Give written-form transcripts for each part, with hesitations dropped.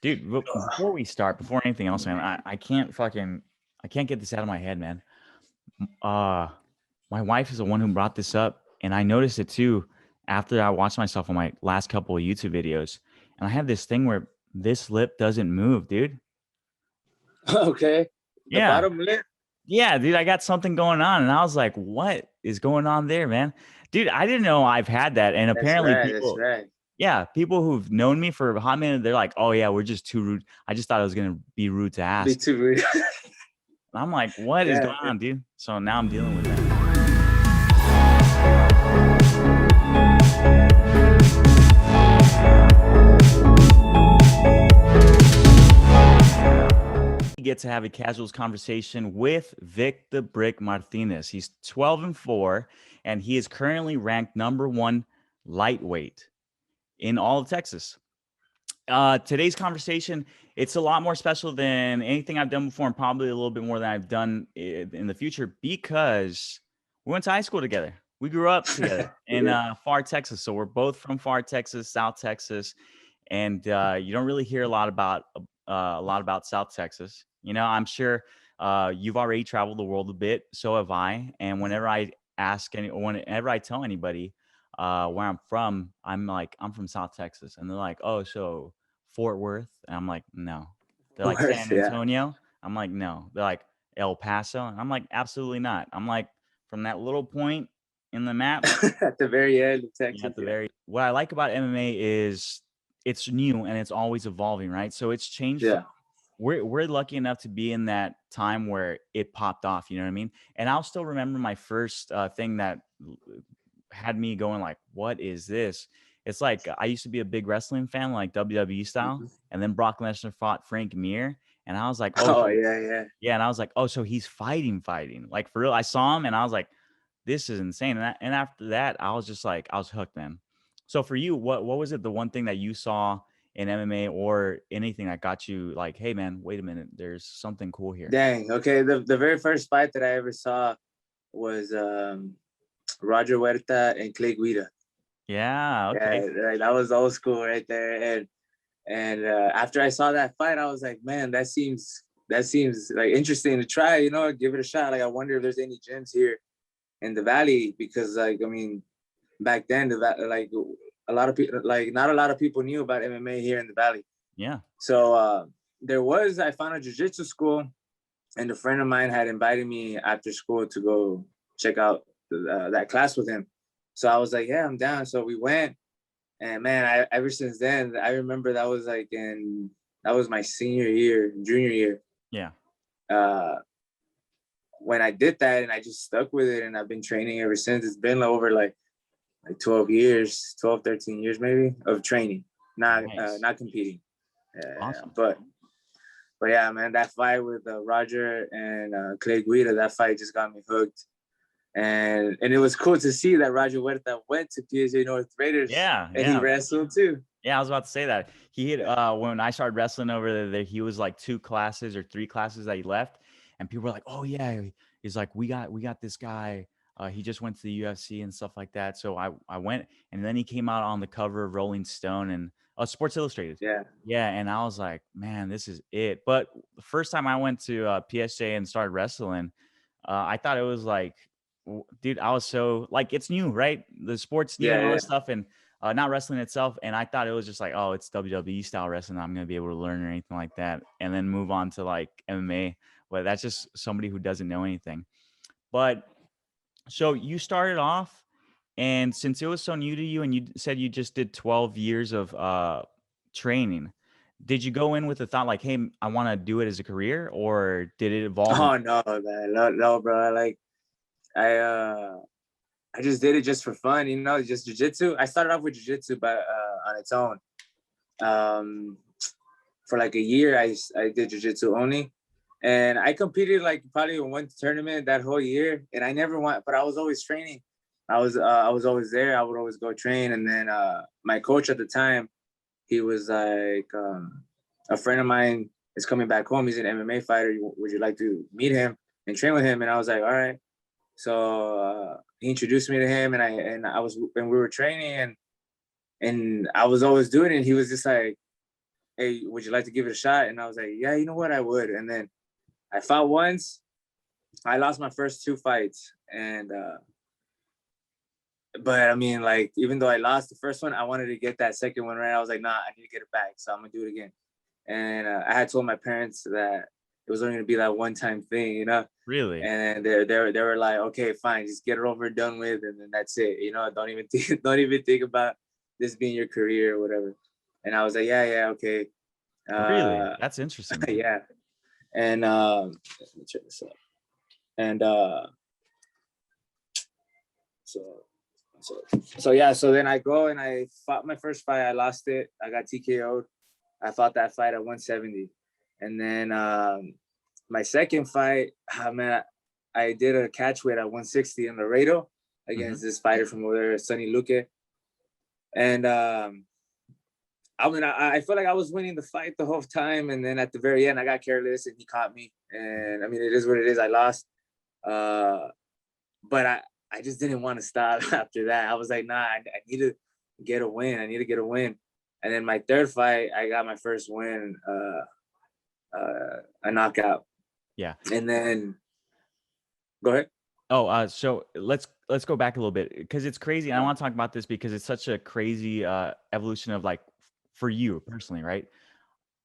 Dude, before anything else, man, I can't get this out of my head, man. Uh, my wife is the one who brought this up, and I noticed it too after I watched myself on my last couple of YouTube videos. And I have this thing where this lip doesn't move, dude. Okay. The Yeah. bottom lip. Yeah, dude, I got something going on. And I was like, what is going on there, man? Dude, I didn't know I've had that. And That's apparently right. That's people, right. yeah, people who've known me for a hot minute, they're like, oh yeah, we're just too rude. I just thought I was gonna be rude to Be ask. too rude. And I'm like, what is Yeah. going on, dude? So now I'm dealing with that. We get to have a casuals conversation with Vic the Brick Martinez. He's 12-4, and he is currently ranked #1 lightweight in all of Texas. Today's conversation, it's a lot more special than anything I've done before, and probably a little bit more than I've done in the future, because we went to high school together. We grew up together in Yeah. Far Texas. So we're both from Far Texas, South Texas, and you don't really hear a lot about South Texas. You know, I'm sure you've already traveled the world a bit. So have I. And whenever I tell anybody where I'm from, I'm like, I'm from South Texas, and they're like, oh, so Fort Worth? And I'm like, no. They're like, Worse. San Yeah. Antonio? I'm like, no. They're like, El Paso? And I'm like, absolutely not. I'm like, from that little point in the map, At the very end of yeah, Texas. at the Yeah. very what I like about MMA is it's new and it's always evolving, right? So it's changed from Yeah. we're lucky enough to be in that time where it popped off, you know what I mean? And I'll still remember my first thing that had me going like, what is this? It's like I used to be a big wrestling fan, like WWE style, Mhm. and then Brock Lesnar fought Frank Mir, and I was like, oh, Oh so yeah, yeah. yeah, and I was like, oh, so he's fighting, like for real. I saw him, and I was like, this is insane. And after that, I was just like, I was hooked, man. So for you, what was it? The one thing that you saw in MMA or anything that got you like, hey, man, wait a minute, there's something cool here. Dang. Okay. The very first fight that I ever saw was Roger Huerta and Clay Guida. Yeah. Okay. Yeah, right, that was old school right there. And after I saw that fight, I was like, man, that seems like interesting to try. Give it a shot. Like, I wonder if there's any gyms here in the valley, because like, I mean, back then like a lot of people, like not a lot of people knew about MMA here in the valley. Yeah. So I found a jiu-jitsu school, and a friend of mine had invited me after school to go check out that class with him. So I was like, yeah, I'm down. So we went, and man, ever since then, I remember that was my junior year. Yeah. Uh, when I did that, and I just stuck with it, and I've been training ever since. It's been over like 12 years, 12, 13 years maybe of training, Nice. not competing. Awesome. But yeah, man, that fight with Roger and Clay Guida, that fight just got me hooked. And it was cool to see that Roger Huerta went to PSA North Raiders, Yeah. and he Yeah. wrestled too. Yeah, I was about to say that. He had when I started wrestling over there, he was like 2 classes or 3 classes that he left, and people were like, "Oh yeah," he's like, "We got this guy. He just went to the UFC and stuff like that." So I went, and then he came out on the cover of Rolling Stone and Sports Illustrated. Yeah. Yeah, and I was like, "Man, this is it." But the first time I went to PSA and started wrestling, I thought it was like, dude, I was so like, it's new, right? The sport's new and all Yeah. this stuff, and not wrestling itself. And I thought it was just like, oh, it's WWE style wrestling. I'm going to be able to learn or anything like that. And then move on to like MMA. But that's just somebody who doesn't know anything. But so you started off, and since it was so new to you, and you said you just did 12 years of training, did you go in with the thought like, hey, I want to do it as a career, or did it evolve? Oh no, man, no, bro. Like I just did it just for fun, just jujitsu. I started off with jujitsu, but on its own. For like a year, I did jujitsu only, and I competed like probably in one tournament that whole year, and I never won, but I was always training. I was always there. I would always go train, and then my coach at the time, he was like, a friend of mine is coming back home. He's an MMA fighter. Would you like to meet him and train with him? And I was like, all right. So he introduced me to him, and we were training, and I was always doing it. And he was just like, hey, would you like to give it a shot? And I was like, yeah, you know what, I would. And then I fought once. I lost my first 2 fights, and but I mean, like, even though I lost the first one, I wanted to get that second one right. I was like, nah, I need to get it back, so I'm gonna do it again. And I had told my parents that it was only gonna be that one time thing, Really? And they were like, okay, fine, just get it over and done with, and then that's it. Don't even think, don't even think about this being your career or whatever. And I was like, yeah, yeah, okay, Really? uh, That's interesting, man. yeah. And let me check this out. And so so yeah, so then I go and I fought my first fight. I lost it. I got TKO'd. I fought that fight at 170. And then my second fight, man, I did a catch weight at 160 in Laredo against this fighter from over there, Sonny Luque. And I mean, I felt like I was winning the fight the whole time. And then at the very end, I got careless and he caught me. And I mean, it is what it is. I lost. But I just didn't want to stop after that. I was like, nah, I need to get a win. I need to get a win. And then my third fight, I got my first win, a knockout. Yeah. And then, go ahead. Oh, so let's go back a little bit because it's crazy. And I want to talk about this because it's such a crazy evolution of like for you personally, right?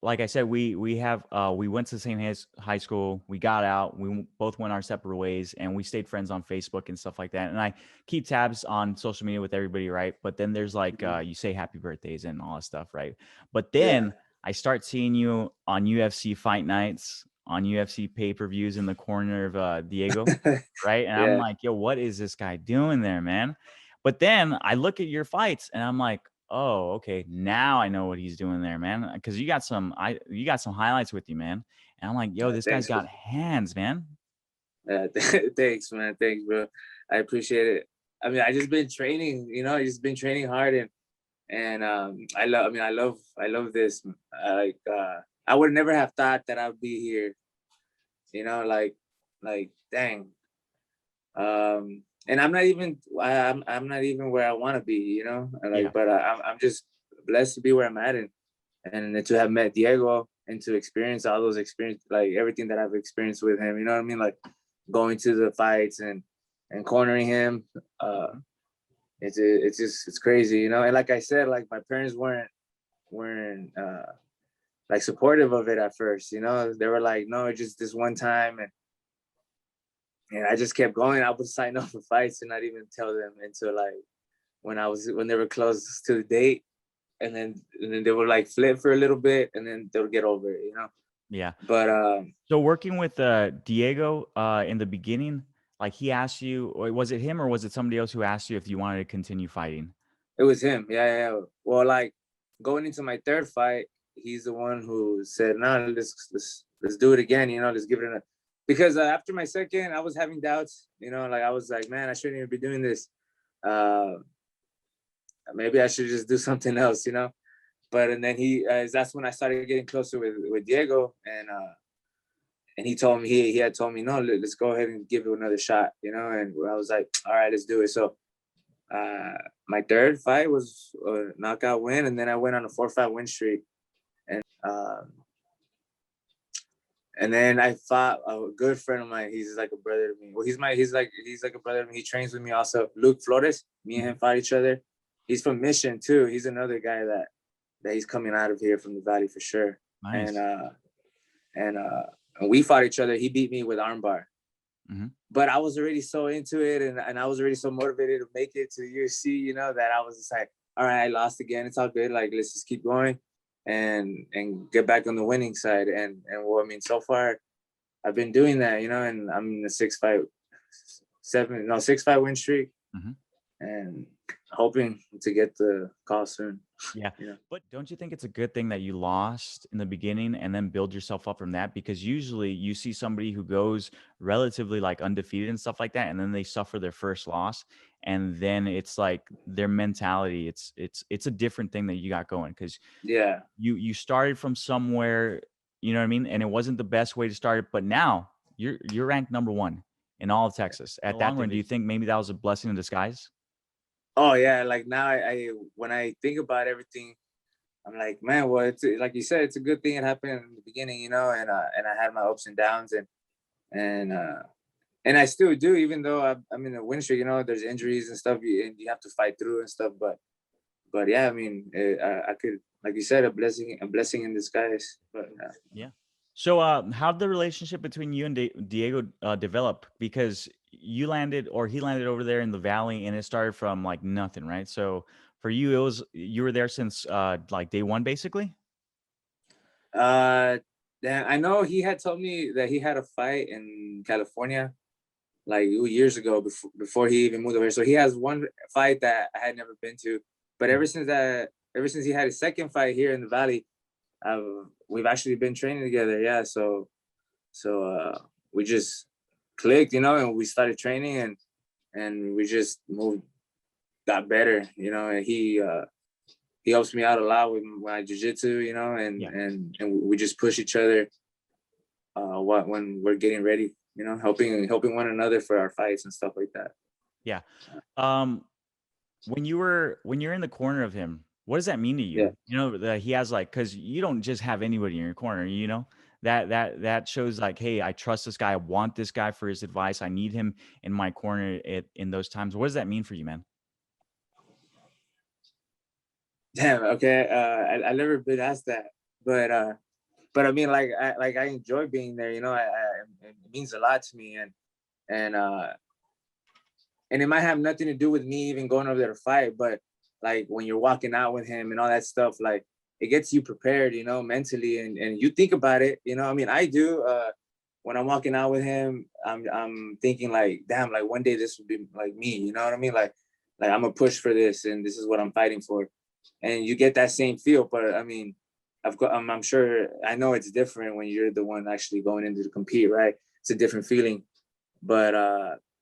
Like I said, we went to the same high school. We got out. We both went our separate ways, and we stayed friends on Facebook and stuff like that. And I keep tabs on social media with everybody, right? But then there's like you say happy birthdays and all that stuff, right? But then I start seeing you on UFC fight nights, on UFC pay-per-views in the corner of Diego, right? And I'm Yeah. like, yo, what is this guy doing there, man? But then I look at your fights, and I'm like, oh, okay. Now I know what he's doing there, man. Because you got some highlights with you, man. And I'm like, yo, this guy's Thanks. got hands, man. Thanks, man. Thanks, bro. I appreciate it. I mean, I just been training, I just been training hard, and I love this. I would never have thought that I would be here, like dang. And I'm not even where I want to be, Yeah. but I'm just blessed to be where I'm at, and to have met Diego and to experience all those experience, like everything that I've experienced with him, you know what I mean? Like going to the fights and cornering him. It's crazy, And like I said, like my parents weren't like supportive of it at first, They were like, no, just this one time, and I just kept going. I would sign up for fights and not even tell them until like when they were close to the date, and then they would like flip for a little bit, and then they would get over it, Yeah. But So working with Diego in the beginning, like he asked you, or was it him or was it somebody else who asked you if you wanted to continue fighting? it was him. Yeah, yeah, yeah. Well, like going into my third fight, he's the one who said, "No, let's do it again. Let's give it a." Because after my second, I was having doubts. Like I was like, "Man, I shouldn't even be doing this. Uh, Maybe I should just do something else." But and then that's when I started getting closer with Diego, and he told me he had told me, no, let's go ahead and give it another shot. And I was like, all right, let's do it. So my third fight was a knockout win, and then I went on a 4-5 win streak, and then I fought a good friend of mine. He's like a brother to me. Well, he's like a brother to me. He trains with me also. Luke Flores. Me and him fought each other. He's from Mission too. He's another guy that he's coming out of here from the Valley for sure. Nice. And we fought each other. He beat me with armbar. Mm-hmm. But I was already so into it, and I was already so motivated to make it to the UFC, that I was just like, all right, I lost again. It's all good. Like, let's just keep going and get back on the winning side. And well, I mean, so far I've been doing that, and I'm in a 6-5 win streak, and hoping to get the call soon. Yeah. But don't you think it's a good thing that you lost in the beginning and then build yourself up from that? Because usually you see somebody who goes relatively like undefeated and stuff like that, and then they suffer their first loss, and then it's like their mentality. It's a different thing that you got going because you started from somewhere, you know what I mean, and it wasn't the best way to start it, but now you're ranked number 1 in all of Texas. At that point, do you think maybe that was a blessing in disguise? Oh yeah, like now I when I think about everything, I'm like, man, well, it's like you said, it's a good thing it happened in the beginning, and I had my ups and downs, and and I still do, even though I'm in a win streak. There's injuries and stuff, and you have to fight through and stuff. But yeah, I mean, I could, like you said, a blessing in disguise. But Yeah. So, how'd the relationship between you and Diego develop? Because you landed, or he landed over there in the valley, and it started from like nothing, right? So, for you, it was you were there since like day one, basically. uh, then I know he had told me that he had a fight in California like years ago before he even moved over here. So he has one fight that I had never been to. But ever since he had his second fight here in the valley, we've actually been training together. Yeah, so we just clicked, and we started training, and we just got better, and he helps me out a lot with my jujitsu, Yeah. and we just push each other when we're getting ready, helping one another for our fights and stuff like that. Yeah. Um, when you're in the corner of him, what does that mean to Yeah. you? You know that he has like, because you don't just have anybody in your corner. That shows like, hey, I trust this guy. I want this guy for his advice. I need him in my corner in those times. What does that mean for you, man? Damn. Okay. I never been asked that, but I mean, I enjoy being there. It means a lot to me, and uh, and it might have nothing to do with me even going over there to fight, but like when you're walking out with him and all that stuff, like it gets you prepared, mentally, and you think about it. I mean, I do. When I'm walking out with him, I'm thinking like, damn, like one day this would be like me. You know what I mean? Like I'm a push for this, and this is what I'm fighting for, and you get that same feel. But I mean, I'm sure I know it's different when you're the one actually going into to compete, right? It's a different feeling, but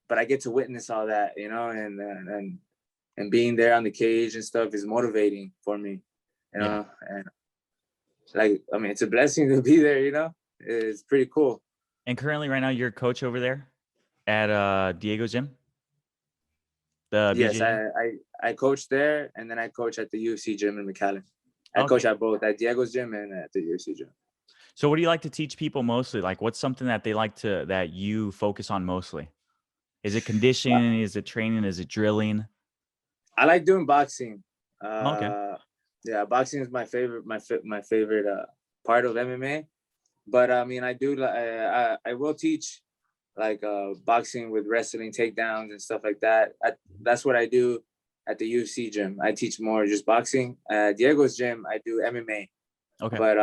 but I get to witness all that, and being there on the cage and stuff is motivating for me, Yeah. and like, I mean, it's a blessing to be there, it's pretty cool. And currently, right now, you're a coach over there at Diego's gym, the Yes, BJJ. I coach there, and then I coach at the UFC gym in McAllen. I coach Okay. at both, at Diego's gym and at the UFC gym. So, what do you like to teach people mostly? Like, what's something that they like to that you focus on mostly? Is it conditioning? Is it training? Is it drilling? I like doing boxing. Okay. Yeah, boxing is my favorite part of MMA. But I mean, I will teach like boxing with wrestling takedowns and stuff like that. That's what I do at the UFC gym. I teach more just boxing. At Diego's gym, I do MMA, Okay. but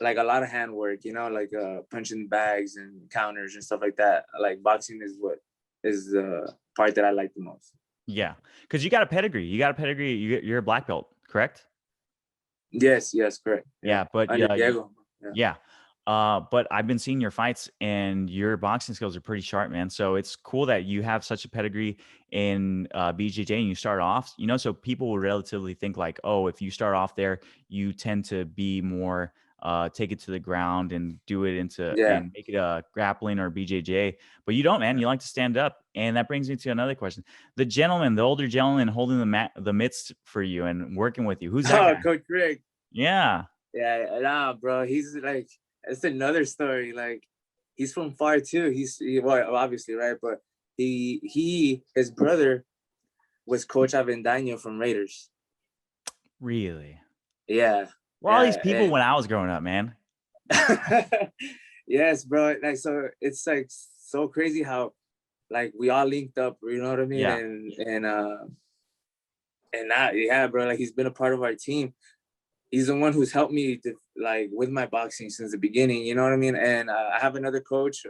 like a lot of handwork, like punching bags and counters and stuff like that. Like boxing is the part that I like the most. Yeah, because you got a pedigree. You got a pedigree. You're a black belt, correct? Yes, correct. Yeah, Yeah, but under yeah, Diego. Yeah, yeah. But I've been seeing your fights, and your boxing skills are pretty sharp, man. So it's cool that you have such a pedigree in BJJ, and you start off. So people will relatively think like, oh, if you start off there, you tend to be more take it to the ground and do it into yeah. and make it a grappling or BJJ. But you don't, man. You like to stand up, and that brings me to another question. The older gentleman holding the mitts for you and working with you. Who's that Oh, guy? Coach Rick. Yeah. Yeah, nah, bro. He's like, it's another story. Like, he's from far too. Well, obviously, right? But his brother was Coach Avendaño from Raiders. Really? Yeah, Well, all these people yeah, when I was growing up, man. yes, bro. Like, so it's like so crazy how like we all linked up. You know what I mean? Yeah. And that, yeah, bro. Like, he's been a part of our team. He's the one who's helped me like with my boxing since the beginning. You know what I mean? And I have another coach.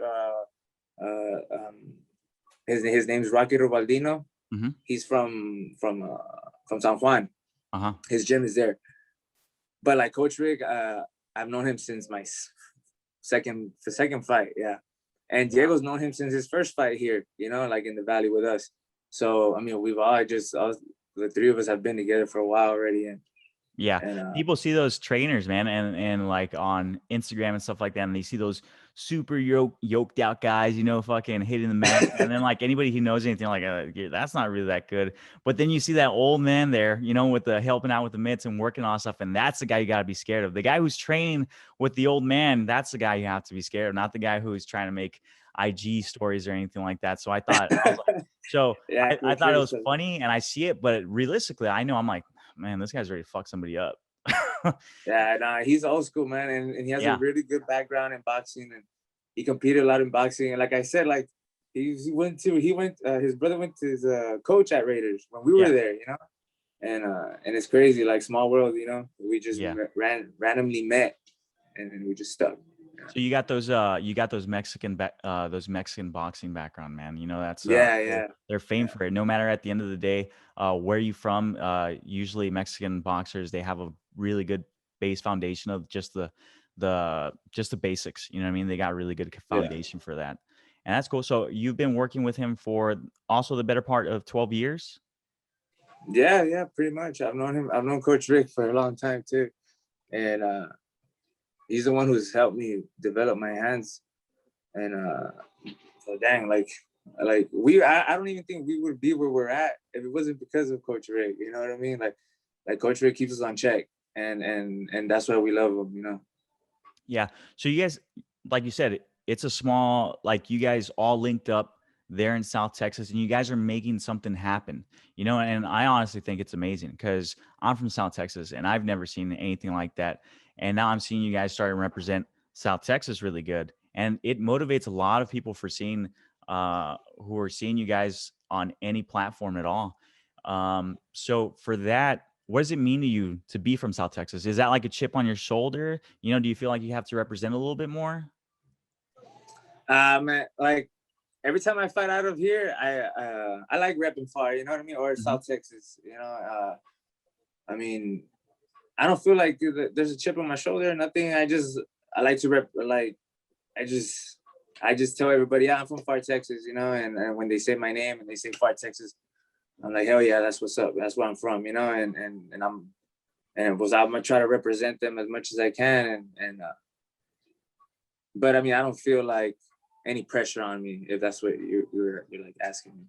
His name's Rocky Rubaldino. Mhm. He's from San Juan. Uh-huh. His gym is there. But like Coach Rick, I've known him since my second fight. Yeah, and Wow. Diego's known him since his first fight here. Like in the valley with us. So I mean, we've all the three of us have been together for a while already, Yeah, And people see those trainers, man, and like on Instagram and stuff like that, and they see those super yoked out guys, fucking hitting the mat, and then like anybody who knows anything, like yeah, that's not really that good. But then you see that old man there, with the helping out with the mitts and working on stuff, and that's the guy you got to be scared of. The guy who's training with the old man, that's the guy you have to be scared of, not the guy who's trying to make IG stories or anything like that. So I was like, so yeah, I for thought it sure. was So funny, and I see it, but realistically, I know I'm like, man, this guy's ready to fuck somebody up. yeah, nah, he's old school, man, and he has a Yeah, really good background in boxing, and he competed a lot in boxing. And like I said, like his brother went to his coach at Raiders when we were yeah, there, and it's crazy, like small world, we just yeah. randomly met, and we just stuck. So you got those Mexican boxing background, man. That's Yeah, they're yeah, they're famed yeah, for it. No matter at the end of the day, where you from, usually Mexican boxers, they have a really good base foundation of just the basics. You know what I mean? They got really good yeah, foundation for that. And that's cool. So you've been working with him for also the better part of 12 years? yeah, yeah. Pretty much, I've known him. I've known Coach Rick for a long time too, and he's the one who's helped me develop my hands. And so dang, like I don't even think we would be where we're at if it wasn't because of Coach Rick. You know what I mean? Like Coach Rick keeps us on check, and that's why we love him. Yeah. So you guys, like you said, it's a small, like you guys all linked up there in South Texas, and you guys are making something happen, and I honestly think it's amazing because I'm from South Texas and I've never seen anything like that. And now I'm seeing you guys starting to represent South Texas really good. And it motivates a lot of people for seeing, who are seeing you guys on any platform at all. So for that, what does it mean to you to be from South Texas? Is that like a chip on your shoulder? Do you feel like you have to represent a little bit more? Man, like every time I fight out of here, I like repping far. You know what I mean? Or Mhm. South Texas. I mean, I don't feel like there's a chip on my shoulder or nothing. I like to rep. Like I just I just tell everybody, yeah, I'm from Far Texas, and when they say my name and they say Far Texas, I'm like, hell yeah, that's what's up. That's where I'm from, and I'm gonna try to represent them as much as I can, but I mean, I don't feel like any pressure on me if that's what you're like asking me.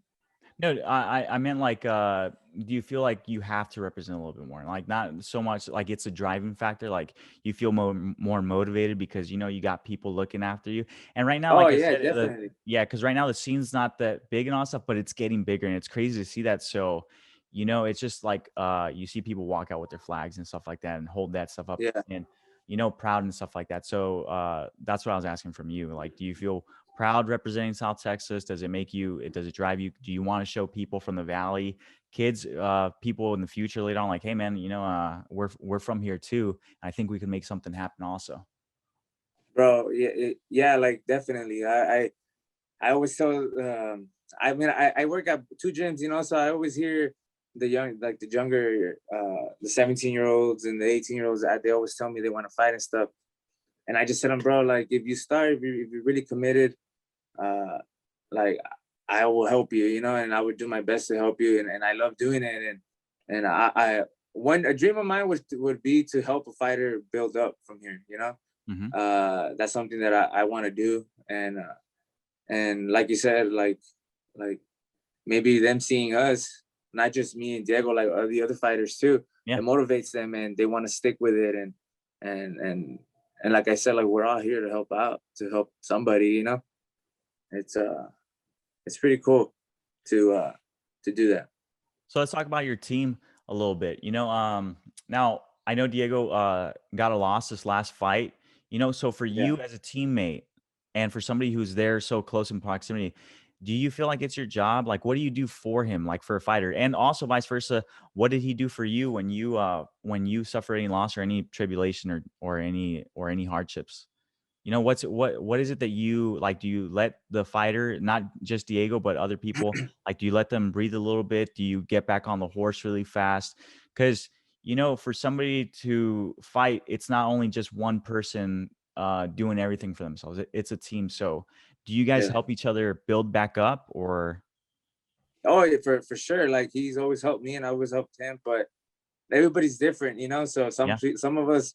No, I meant like, do you feel like you have to represent a little bit more? Like not so much like it's a driving factor. Like you feel more motivated because you got people looking after you. And right now, Oh like I yeah, said, definitely. yeah, because right now the scene's not that big and all that stuff, but it's getting bigger and it's crazy to see that. So, it's just like you see people walk out with their flags and stuff like that and hold that stuff up Yeah. and proud and stuff like that. So that's what I was asking from you. Like, do you feel proud representing South Texas? Does it drive you? Do you want to show people from the Valley, kids, people in the future later on, like, hey man, we're from here too. I think we can make something happen also. Bro, yeah, yeah, like definitely. I always tell. I mean, I work at two gyms, so I always hear the younger, the 17-year-olds and the 18-year-olds. They always tell me they want to fight and stuff, and I just said, them, bro, like if you start, if you're really committed, uh, like I will help you, and I would do my best to help you, and I love doing it, and I one a dream of mine would be to help a fighter build up from here. Hmm. That's something that I want to do, and like you said, like maybe them seeing us, not just me and Diego, like the other fighters too, Yeah. it motivates them and they want to stick with it, and and and like I said, like we're all here to help out, to help somebody. It's it's pretty cool to do that. So let's talk about your team a little bit. Now I know Diego got a loss this last fight. So for Yeah. you as a teammate and for somebody who's there so close in proximity, do you feel like it's your job? Like, what do you do for him, like for a fighter, and also vice versa? What did he do for you when you suffered any loss or any tribulation or any hardships? What is it that you like? Do you let the fighter, not just Diego, but other people, like, do you let them breathe a little bit? Do you get back on the horse really fast? Because, for somebody to fight, it's not only just one person doing everything for themselves. It's a team. So do you guys Yeah. help each other build back up or? Oh, yeah, for sure. Like he's always helped me and I always helped him. But everybody's different, you know. So Yeah. some of us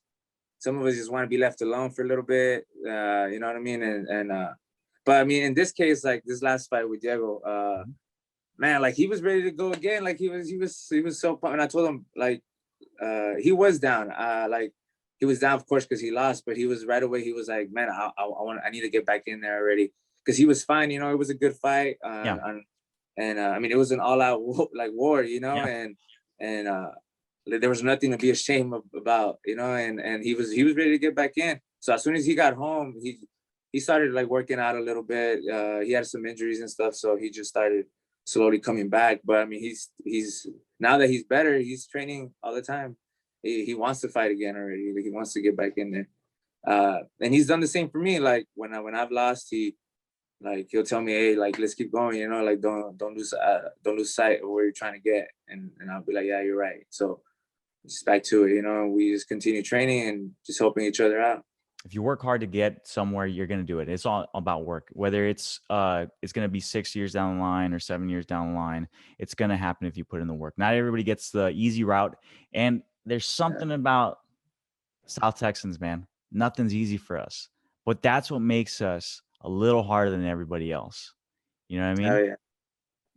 just want to be left alone for a little bit. You know what I mean? But I mean, in this case, like this last fight with Diego, Mhm. man, like he was ready to go again. Like he was so pumped. And I told him like he was down. Like he was down, of course, because he lost. But he was right away. He was like, man, I need to get back in there already because he was fine. You know, it was a good fight. Yeah. And I mean, it was an all-out like war. You know, Yeah. and there was nothing to be ashamed about. You know, and he was ready to get back in. So as soon as he got home, he started like working out a little bit. He had some injuries and stuff, so he just started slowly coming back. But I mean, he's now that he's better, he's training all the time. He wants to fight again already. He wants to get back in there. And he's done the same for me. Like when I've lost, he'll tell me, hey, like let's keep going. You know, like don't lose sight of where you're trying to get. And I'll be like, yeah, you're right. So just back to it. You know, we just continue training and just helping each other out. If you work hard to get somewhere, you're going to do it. It's all about work. Whether it's going to be 6 years down the line or 7 years down the line, it's going to happen if you put in the work. Not everybody gets the easy route, and there's Yeah. something about South Texans, man. Nothing's easy for us, but that's what makes us a little harder than everybody else. You know what I Oh mean? yeah.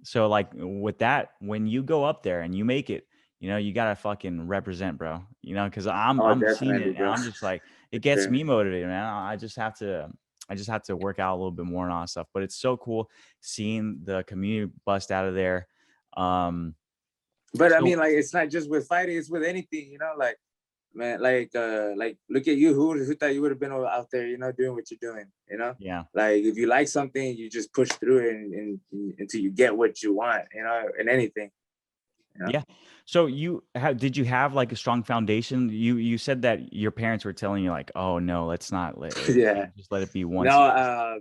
So like with that, when you go up there and you make it, you gotta fucking represent, bro. Because I'm Oh, I'm seeing definitely, it and bro. I'm just like, it For gets sure. me motivated, man. I just have to work out a little bit more and all that stuff. But it's so cool seeing the community bust out of there. Um, But I so mean, like it's not just with fighting; it's with anything, you know. Like man, like look at you. Who thought you would have been out there, you know, doing what you're doing, you know? yeah. Like if you like something, you just push through it until you get what you want, you know, in anything, you know. Yeah. So did you have like a strong foundation? You said that your parents were telling you like, oh no, let's not Yeah. just let it be one No,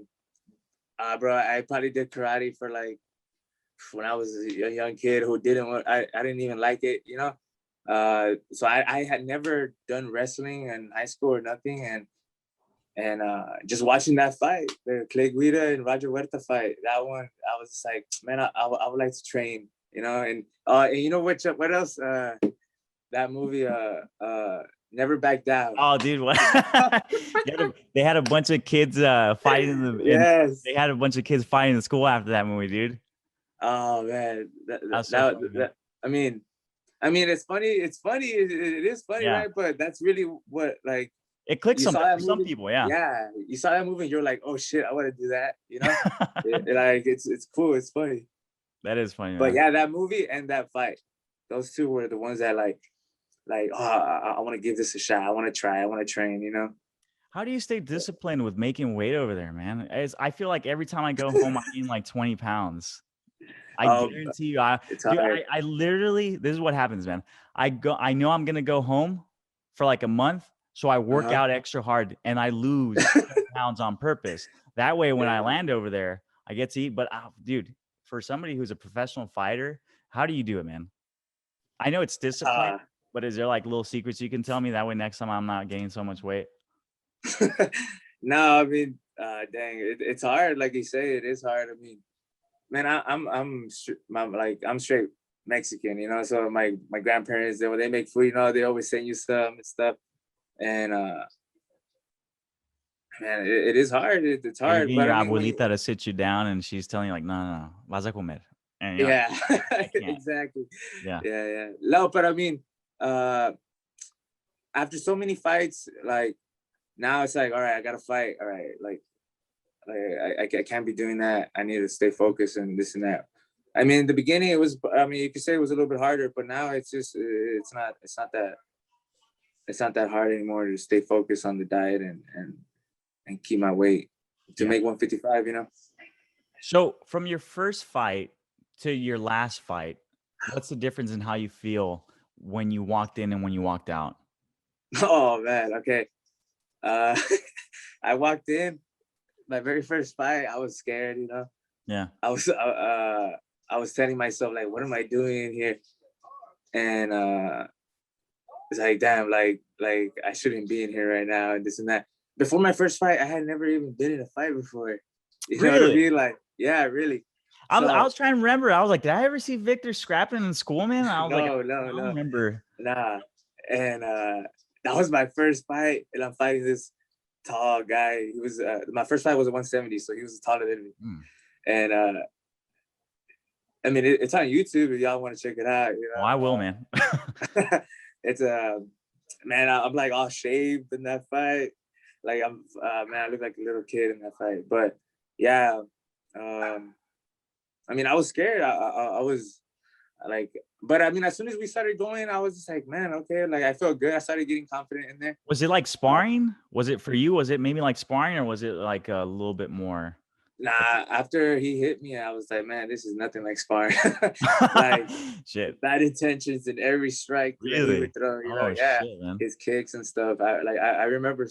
series. bro, I probably did karate for like when I was a young kid who didn't I didn't even like it, you know. So I had never done wrestling in high school or nothing, and just watching that fight, the Clay Guida and Roger Huerta fight, that one, I was just like, man, I would like to train, you know. And you know what else? That movie, Never Back Down. Oh, dude, what? They had a bunch of kids fighting Yes. they had a bunch of kids fighting in school after that movie, dude. Oh man, That's so funny, man. I mean, it's funny. It's funny. It is funny, Yeah, right? But that's really what like it clicks you saw sometimes that for some movie. people. Yeah, Yeah, you saw that movie. And you're like, oh shit, I want to do that. You know, like it's cool. It's funny. that is funny, But man. yeah, that movie and that fight, those two were the ones that oh, I want to give this a shot. I want to try. I want to train. You know. How do you stay disciplined with making weight over there, man? I feel like every time I go home, I gain like 20 pounds. I Um, guarantee you, it's dude, hard. I literally, this is what happens, man. I know I'm gonna go home for like a month, so I work Uh out extra hard and I lose huh. 20 pounds on purpose. That way, when I Yeah. land over there, I get to eat. But dude, for somebody who's a professional fighter, how do you do it, man? I know it's discipline, Uh, but is there like little secrets you can tell me? That way, next time I'm not gaining so much weight. no, I mean, dang, it's hard. Like you say, it is hard. I mean, man, I'm straight Mexican, you know. So my grandparents, when they make food, you know, they always send you stuff and stuff. And man, it is hard. It's Yeah, you're hard. getting But your I mean, when abuelita to sit you down, and she's telling you like, no, no, no, vas a comer, and you're like, yeah, I can't. exactly. Yeah. Yeah, yeah. No, but I mean, uh, after so many fights, like now it's like, all right, I gotta fight. All right, I can't be doing that. I need to stay focused and this and that. I mean, in the beginning, it was. I mean, you could say it was a little bit harder, but now it's just it's not that hard anymore to stay focused on the diet and keep my weight to Yeah. make 155. You know. So from your first fight to your last fight, what's the difference in how you feel when you walked in and when you walked out? Oh man. Okay. Uh, I walked in my very first fight. I was scared. You know. Yeah. I was I was telling myself like, what am I doing in here? And it's like, damn, like I shouldn't be in here right now and this and that. Before my first fight, I had never even been in a fight before. You know what I Really? mean? Like, yeah, really. I So was trying to remember. I was like, did I ever see Victor scrapping in school, man? And I was like, no, I no, don't no, remember. Nah. And that was my first fight, and I'm fighting this tall guy. He was my first fight was at 170, so he was taller than me. Mm. And I mean, it's on YouTube if y'all want to check it out. Oh, I will, man. It's man, I'm like all shaved in that fight. Like I'm man, I look like a little kid in that fight. But yeah, I mean, I was scared. I was like, but I mean, as soon as we started going, I was just like, man, okay, like I felt good. I started getting confident in there. Was it like Uh, sparring? Was it for you? Was it maybe like sparring, or was it like a little bit more? Nah, after he hit me, I was like, man, this is nothing like sparring. Like Shit. bad intentions in every strike that he would Really? throw, Oh yeah, shit, man. his kicks and stuff. I remember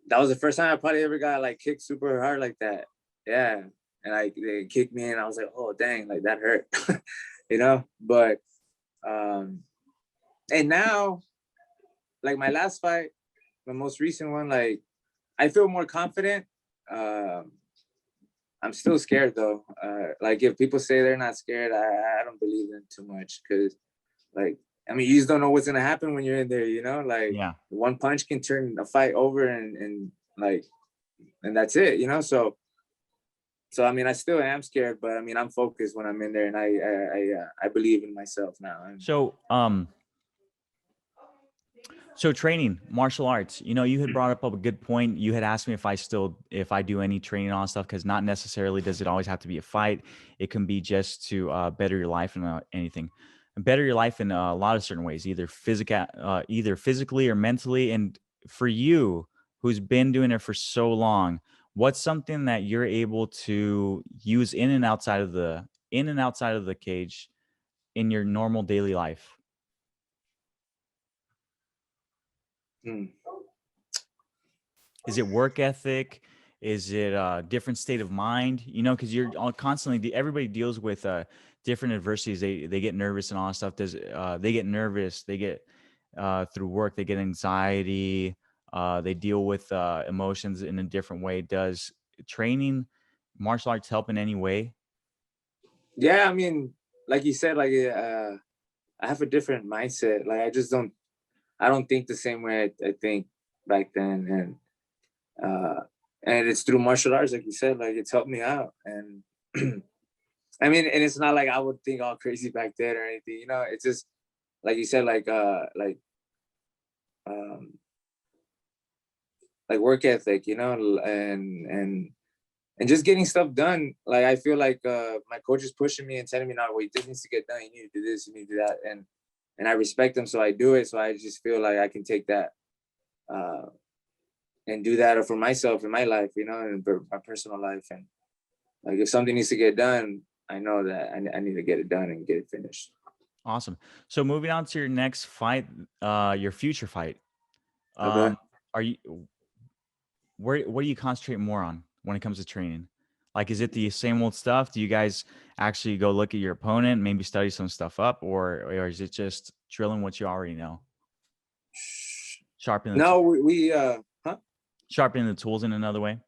that was the first time I probably ever got like kicked super hard like that. Yeah. And like they kicked me and I was like, oh dang, like that hurt. But and now, like my last fight, my most recent one, like I feel more confident. Um I'm still scared though. Like if people say they're not scared, I don't believe them too much because like I mean you just don't know what's gonna happen when you're in there, like Yeah. one punch can turn a fight over and like and that's it. So I mean I still am scared, but I mean I'm focused when I'm in there and I believe in myself now. So training, martial arts, you had brought up a good point. You had asked me if I do any training on stuff, because not necessarily does it always have to be a fight. It can be just to better your life and anything, and better your life in a lot of certain ways, either physically or mentally. And for you, who's been doing it for so long, what's something that you're able to use in and outside of the cage in your normal daily life? Hmm. Is it work ethic? Is it a different state of mind? Because you're constantly. Everybody deals with different adversities. They get nervous and all that stuff. They get nervous. They get through work. They get anxiety. They deal with emotions in a different way. Does training martial arts help in any way? Yeah, I mean, like you said, like I have a different mindset. Like I don't think the same way I think back then, uh, and it's through martial arts, like you said, like it's helped me out. And I mean, and it's not like I would think all crazy back then or anything. It's just like you said, um, like work ethic, and just getting stuff done. Like I feel like my coach is pushing me and telling me, "No, wait, this needs to get done. You need to do this. You need to do that." And I respect them, so I do it. So I just feel like I can take that uh, and do that for myself in my life, and for my personal life. And like if something needs to get done, I know that I need to get it done and get it finished. Awesome. So moving on to your next fight, your future fight. Okay. Are you what do you concentrate more on when it comes to training? Like, is it the same old stuff? Do you guys actually go look at your opponent, maybe study some stuff up, or is it just drilling what you already know? Sharpening the No, tool, huh? sharpening the tools in another way.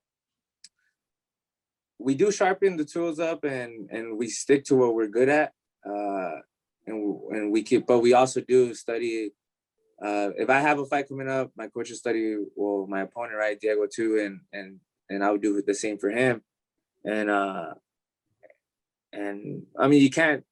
We do sharpen the tools up and we stick to what we're good at. Uh, and we keep, but we also do study. If I have a fight coming up, my coach will study, well, my opponent, right, Diego too, and I would do the same for him. And and I mean, you can't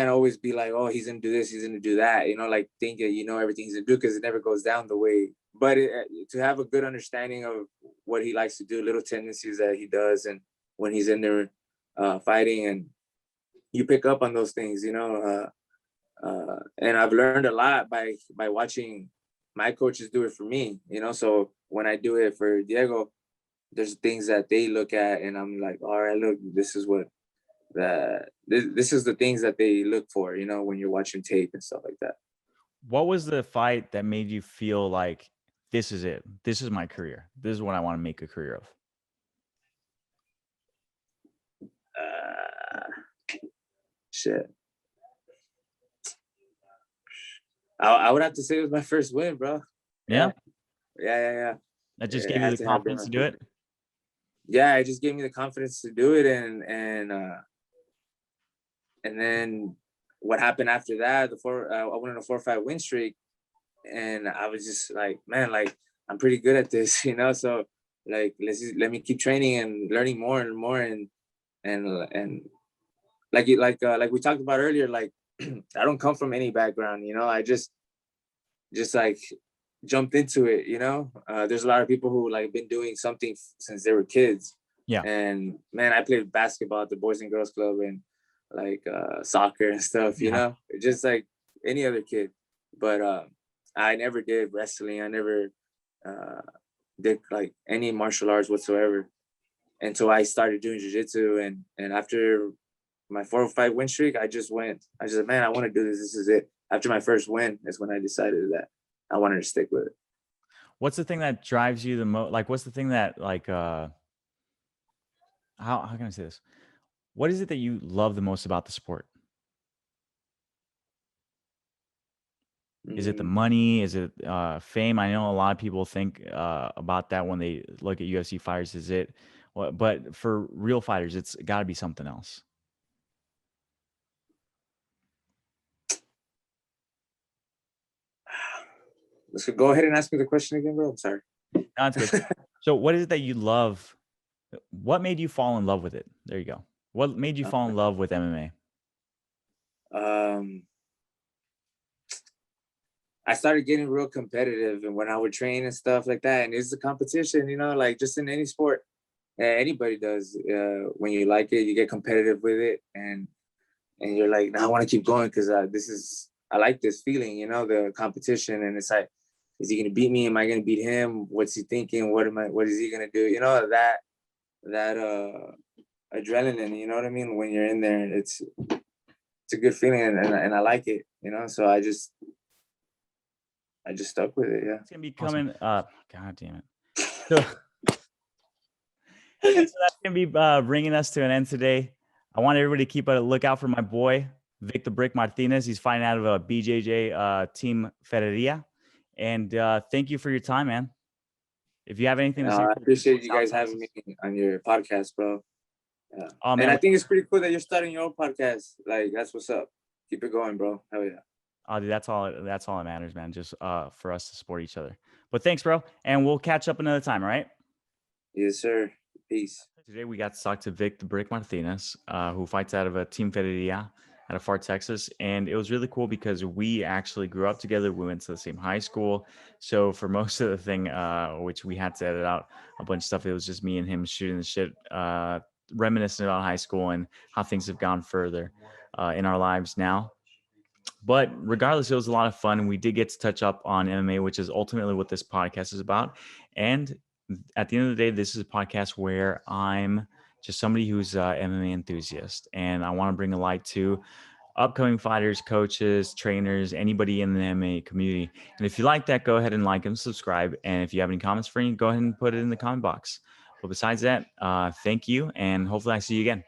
always be like, oh, he's gonna do this, he's gonna do that, like think that everything he's gonna do because it never goes down the way. But to have a good understanding of what he likes to do, little tendencies that he does, and when he's in there fighting, and you pick up on those things, and I've learned a lot by watching my coaches do it for me. So when I do it for Diego, there's things that they look at, and I'm like, all right, look, this is the things that they look for, when you're watching tape and stuff like that. What was the fight that made you feel like this is it? This is my career. This is what I want to make a career of. Uh, Shit. I would have to say it was my first win, bro. Yeah, Yeah, yeah. that just It gave you had the to have been confidence my to do first it. win. Yeah, it just gave me the confidence to do it, and then what happened after that, I went on a 4 or 5 win streak, and I was just like, man, like I'm pretty good at this, So like let me keep training and learning more and more, and like we talked about earlier, like I don't come from any background, I just like jumped into it, There's a lot of people who like been doing something since they were kids, Yeah. and man, I played basketball at the Boys and Girls Club, and like soccer and stuff, Yeah. just like any other kid. But I never did wrestling. I never uh, did like any martial arts whatsoever until I started doing jujitsu. And after my 4 or 5 win streak, I just said, man, I want to do this. This is it. After my first win, is when I decided that I wanted to stick with it. What's the thing that drives you the most? Like, what's the thing that like how can I say this? What is it that you love the most about the sport? Is it the Mm, money? Is it fame? I know a lot of people think about that when they look at UFC fighters. Is it? But for real fighters, it's got to be something else. let's go ahead and ask me the question again, bro. I'm sorry. No, that's good. So, what is it that you love? What made you fall in love with it? There you go. What made you fall in love with MMA? um, I started getting real competitive, and when I would train and stuff like that, and it's a competition, like just in any sport, anybody does. When you like it, you get competitive with it, and you're like, "No, I want to keep going because I like this feeling, the competition." And it's like, is he gonna beat me? Am I gonna beat him? What's he thinking? What is he gonna do? That adrenaline. You know what I mean? When you're in there, it's a good feeling, and I like it. So I just stuck with it. Yeah. It's gonna be coming. God damn it. So, so that's gonna be bringing us to an end today. I want everybody to keep a lookout for my boy Vic the Brick Martinez. He's fighting out of a BJJ Team Ferreria. And thank you for your time, man. If you have anything to say, I for the people appreciate in you South guys having Texas. me on your podcast, bro. Yeah. Oh And man, I think it's pretty cool that you're starting your own podcast. Like, that's what's up. Keep it going, bro. Hell yeah. oh, dude, that's all. That's all that matters, man. Just for us to support each other. But thanks, bro, and we'll catch up another time. All right. Yes, sir. Peace. Today we got to talk to Vic the Brick Martinez, who fights out of a Team Ferreria out of Far, Texas. And it was really cool because we actually grew up together. We went to the same high school. So for most of the thing, which we had to edit out a bunch of stuff, it was just me and him shooting the shit, reminiscing about high school and how things have gone further in our lives now. But regardless, it was a lot of fun. We did get to touch up on MMA, which is ultimately what this podcast is about. And at the end of the day, this is a podcast where I'm just somebody who's an MMA enthusiast, and I want to bring a light to upcoming fighters, coaches, trainers, anybody in the MMA community. And if you like that, go ahead and like and subscribe. And if you have any comments for me, go ahead and put it in the comment box. But besides that, thank you, and hopefully I see you again.